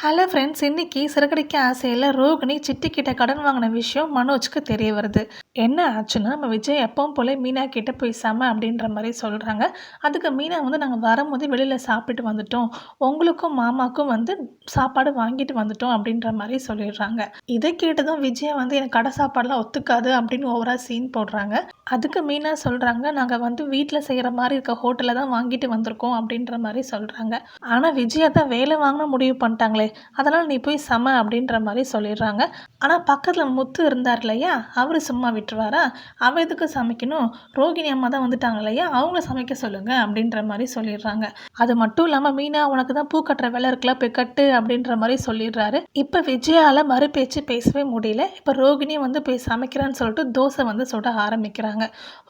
Hello friends, இன்னைக்கு சிறகடிக்க ஆசையில் ரோகிணி சிட்டிக்கிட்ட கடன் வாங்கின விஷயம் மனோஜ்க்கு தெரிய வருது. என்ன ஆச்சுன்னா, நம்ம விஜய் எப்பவும் போல மீனா கிட்ட போய் அப்படின்ற மாதிரி சொல்கிறாங்க. அதுக்கு மீனா வந்து நாங்கள் வரும்போது வெளியில் சாப்பிட்டுட்டு வந்துட்டோம், உங்களுக்கும் மாமாக்கும் வந்து சாப்பாடு வாங்கிட்டு வந்துட்டோம் அப்படின்ற மாதிரி சொல்லிடுறாங்க. இதை கேட்டதும் விஜய் வந்து எனக்கு கடை சாப்பாடுலாம் ஒத்துக்காது அப்படின்னு ஓவராக சீன் போடுறாங்க. அதுக்கு மீனா சொல்கிறாங்க, நாங்கள் வந்து வீட்டில் செய்கிற மாதிரி இருக்க ஹோட்டலில் தான் வாங்கிட்டு வந்திருக்கோம் அப்படின்ற மாதிரி சொல்கிறாங்க. ஆனால் விஜயா தான் வேலை வாங்கின முடிவு பண்ணிட்டாங்களே, அதனால் நீ போய் அப்படின்ற மாதிரி சொல்லிடுறாங்க. ஆனால் பக்கத்தில் முத்து இருந்தார் இல்லையா, அவர் சும்மா விட்டுருவாரா? அவ எதுக்கு சமைக்கணும், ரோகிணி அம்மா தான் வந்துட்டாங்க இல்லையா, அவங்கள சமைக்க சொல்லுங்க அப்படின்ற மாதிரி சொல்லிடுறாங்க. அது மட்டும் இல்லாமல் மீனா உனக்கு தான் பூ கட்டுற வேலை இருக்குல்ல, போய் கட்டு அப்படின்ற மாதிரி சொல்லிடுறாரு. இப்போ விஜயால மறுபேச்சு பேசவே முடியல. இப்போ ரோகிணி வந்து போய் சமைக்கிறான்னு சொல்லிட்டு தோசை வந்து சுட ஆரம்பிக்கிறாங்க.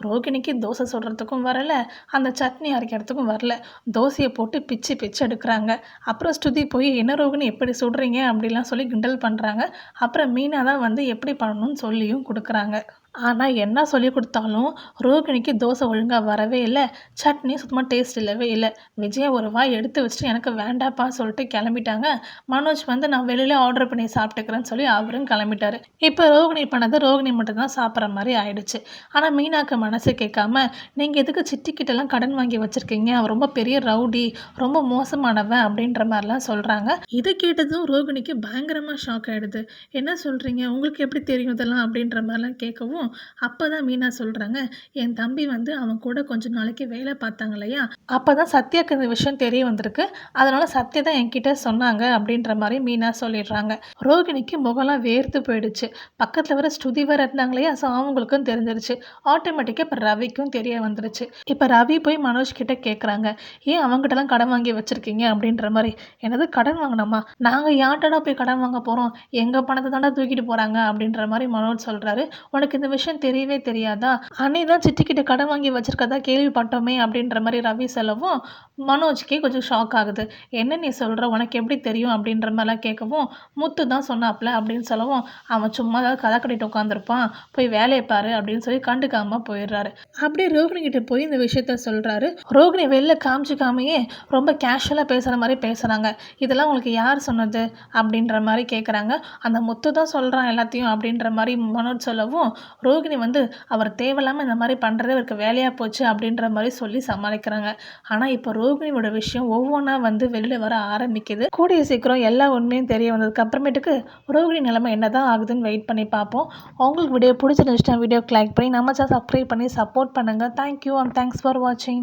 ரோகிணிக்கு தோசை சுடுறதுக்கும் வரல, அந்த சட்னி அரைக்கிறதுக்கும் வரல. தோசையை போட்டு பிச்சு பிச்சு எடுக்கிறாங்க. அப்புறம் ஸ்ருதி போய் என்ன ரோகிணி எப்படி சுடுறீங்க அப்படிலாம் சொல்லி கிண்டல் பண்ணுறாங்க. அப்புறம் மீனா தான் வந்து எப்படி பண்ணணும்னு சொல்லியும் கொடுக்குறாங்க. ஆனால் என்ன சொல்லி கொடுத்தாலும் ரோகிணிக்கு தோசை ஒழுங்காக வரவே இல்லை, சட்னி சுத்தமாக டேஸ்ட் இல்லவே இல்லை. விஜயா ஒரு வாய் எடுத்து வச்சுட்டு எனக்கு வேண்டாப்பா சொல்லிட்டு கிளம்பிட்டாங்க. மனோஜ் வந்து நான் வெளியில் ஆர்டர் பண்ணி சாப்பிட்டுக்கிறேன்னு சொல்லி அவரும் கிளம்பிட்டாரு. இப்போ ரோகிணி பண்ணது ரோகிணி மட்டும்தான் சாப்பிட்ற மாதிரி ஆயிடுச்சு. ஆனால் மீனாக்கு மனசு கேட்காம, நீங்கள் எதுக்கு சிட்டிக்கிட்டலாம் கடன் வாங்கி வச்சுருக்கீங்க, அவர் ரொம்ப பெரிய ரவுடி, ரொம்ப மோசமானவன் அப்படின்ற மாதிரிலாம் சொல்கிறாங்க. இதை கேட்டதும் ரோகிணிக்கு பயங்கரமாக ஷாக் ஆகிடுது. என்ன சொல்கிறீங்க, உங்களுக்கு எப்படி தெரியும் இதெல்லாம் அப்படின்ற மாதிரிலாம் கேட்கவும், அப்போ தான் மீனா சொல்கிறாங்க, என் தம்பி வந்து அவன் கூட கொஞ்சம் நாளைக்கு வேலை பார்த்தாங்க இல்லையா, அப்போ தான் சத்யாவுக்கு இந்த விஷயம் தெரிய வந்திருக்கு, அதனால் சத்யா தான் என்கிட்ட சொன்னாங்க அப்படின்ற மாதிரி மீனா சொல்லிடுறாங்க. ரோகிணிக்கு முகம்லாம் வேர்த்து போயிடுச்சு. பக்கத்தில் வர ஸ்ருதி வேறு இருந்தாங்க இல்லையா, ஸோ அவங்களுக்கும் தெரிஞ்சிருச்சு. ஆட்டோமேட்டிக்காக இப்போ ரவிக்கும் தெரிய வந்துருச்சு. இப்போ ரவி போய் மனோஜ் கிட்ட கேட்குறாங்க, ஏன் அவங்ககிட்டலாம் கடன் வாங்கி வச்சுருக்கீங்க அப்படின்ற மாதிரி. என்னது கடன் வாங்கினோமா, நாங்கள் யார்ட்டடா போய் கடன் வாங்க போகிறோம், எங்கள் பணத்தை தாண்டா தூக்கிட்டு போகிறாங்க அப்படின்ற மாதிரி மனோஜ் சொல்கிறாரு. உனக்கு இந்த விஷயம் தெரியவே தெரியாதா, அண்ணி தான் சிட்டிக்கிட்ட கடன் வாங்கி வச்சிருக்கதா கேள்விப்பட்டோமே அப்படின்ற மாதிரி ரவி சொல்லவும் மனோஜ்கே கொஞ்சம் ஷாக் ஆகுது. என்ன நீ சொல்கிற, உனக்கு எப்படி தெரியும் அப்படின்ற மாதிரிலாம் கேட்கவும், முத்து தான் சொன்னாப்ல அப்படின்னு சொல்லவும், அவன் சும்மா தான் கதை கட்டிட்டு உட்காந்துருப்பான், போய் வேலையை பாரு அப்படின்னு சொல்லி கண்டுக்காமல் போயிடுறாரு. அப்படியே ரோகிணி கிட்ட போய் இந்த விஷயத்த சொல்கிறாரு. ரோகிணி வெளில காமிச்சிக்காமையே ரொம்ப கேஷுவலாக பேசுகிற மாதிரி பேசுகிறாங்க. இதெல்லாம் உங்களுக்கு யார் சொன்னது அப்படின்ற மாதிரி கேட்குறாங்க. அந்த முத்து தான் சொல்கிறான் எல்லாத்தையும் அப்படின்ற மாதிரி மனோஜ் சொல்லவும், ரோகிணி வந்து அவர் தேவையில்லாமல் இந்த மாதிரி பண்ணுறதே அவருக்கு வேலையாக போச்சு அப்படின்ற மாதிரி சொல்லி சமாளிக்கிறாங்க. ஆனால் இப்போ ரோகிணியோட விஷயம் ஒவ்வொன்றா வந்து வெளியில் வர ஆரம்பிக்குது. கூடிய சீக்கிரம் எல்லா உண்மையும் தெரிய வந்ததுக்கு அப்புறமேட்டுக்கு ரோகிணி நிலைமை என்ன தான் ஆகுதுன்னு வெயிட் பண்ணி பார்ப்போம். உங்களுக்கு வீடியோ பிடிச்சிருந்துச்சுன்னா வீடியோக்கு லைக் பண்ணி நம்ம சேனல் சப்ஸ்கிரைப் பண்ணி சப்போர்ட் பண்ணுங்கள். தேங்க்யூ அண்ட் தேங்க்ஸ் ஃபார் வாட்சிங்.